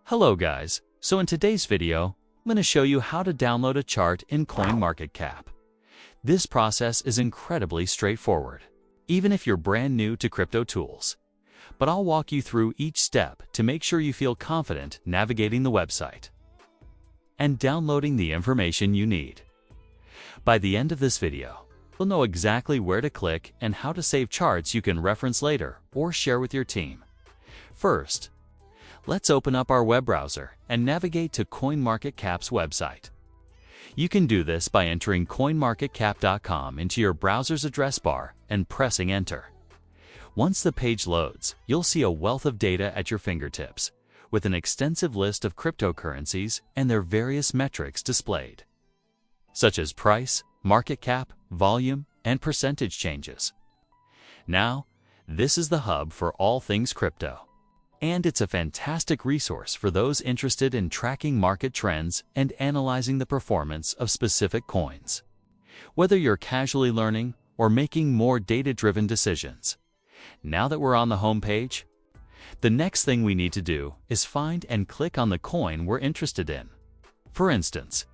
Hello guys, so in today's video, I'm going to show you how to download a chart in CoinMarketCap. This process is incredibly straightforward, even if you're brand new to crypto tools. But I'll walk you through each step to make sure you feel confident navigating the website and downloading the information you need. By the end of this video, you'll know exactly where to click and how to save charts you can reference later or share with your team. First, let's open up our web browser and navigate to CoinMarketCap's website. You can do this by entering CoinMarketCap.com into your browser's address bar and pressing enter. Once the page loads, you'll see a wealth of data at your fingertips, with an extensive list of cryptocurrencies and their various metrics displayed, such as price, market cap, volume, and percentage changes. Now, this is the hub for all things crypto. And it's a fantastic resource for those interested in tracking market trends and analyzing the performance of specific coins. Whether you're casually learning or making more data-driven decisions. Now that we're on the home page, the next thing we need to do is find and click on the coin we're interested in. For instance,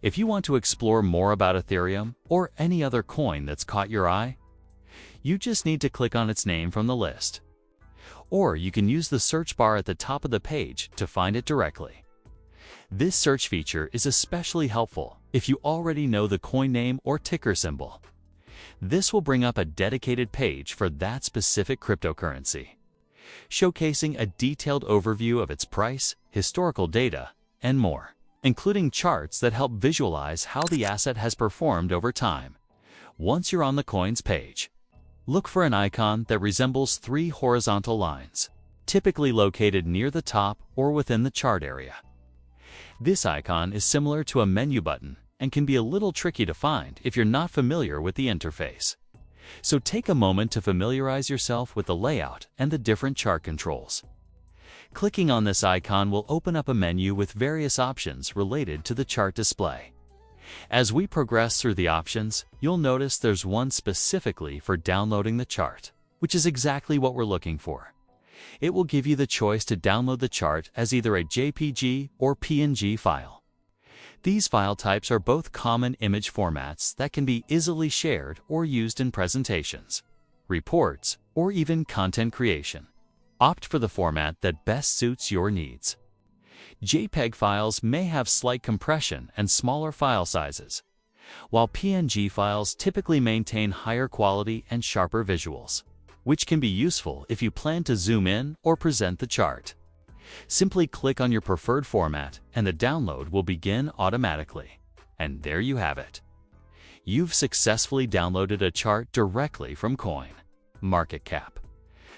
if you want to explore more about Ethereum or any other coin that's caught your eye, you just need to click on its name from the list. Or you can use the search bar at the top of the page to find it directly. This search feature is especially helpful if you already know the coin name or ticker symbol. This will bring up a dedicated page for that specific cryptocurrency, showcasing a detailed overview of its price, historical data, and more, including charts that help visualize how the asset has performed over time. Once you're on the coin's page, look for an icon that resembles three horizontal lines, typically located near the top or within the chart area. This icon is similar to a menu button and can be a little tricky to find if you're not familiar with the interface. So take a moment to familiarize yourself with the layout and the different chart controls. Clicking on this icon will open up a menu with various options related to the chart display. As we progress through the options, you'll notice there's one specifically for downloading the chart, which is exactly what we're looking for. It will give you the choice to download the chart as either a JPG or PNG file. These file types are both common image formats that can be easily shared or used in presentations, reports, or even content creation. Opt for the format that best suits your needs. JPEG files may have slight compression and smaller file sizes, while PNG files typically maintain higher quality and sharper visuals, which can be useful if you plan to zoom in or present the chart. Simply click on your preferred format and the download will begin automatically. And there you have it. You've successfully downloaded a chart directly from CoinMarketCap.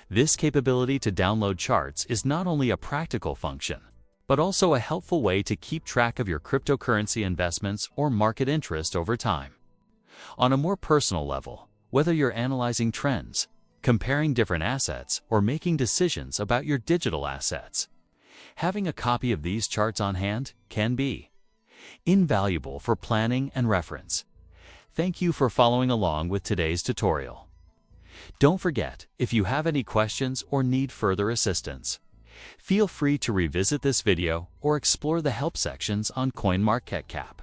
This capability to download charts is not only a practical function, but also a helpful way to keep track of your cryptocurrency investments or market interest over time. On a more personal level, whether you're analyzing trends, comparing different assets, or making decisions about your digital assets, having a copy of these charts on hand can be invaluable for planning and reference. Thank you for following along with today's tutorial. Don't forget, if you have any questions or need further assistance, feel free to revisit this video or explore the help sections on CoinMarketCap.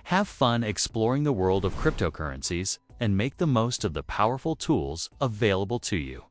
Have fun exploring the world of cryptocurrencies and make the most of the powerful tools available to you.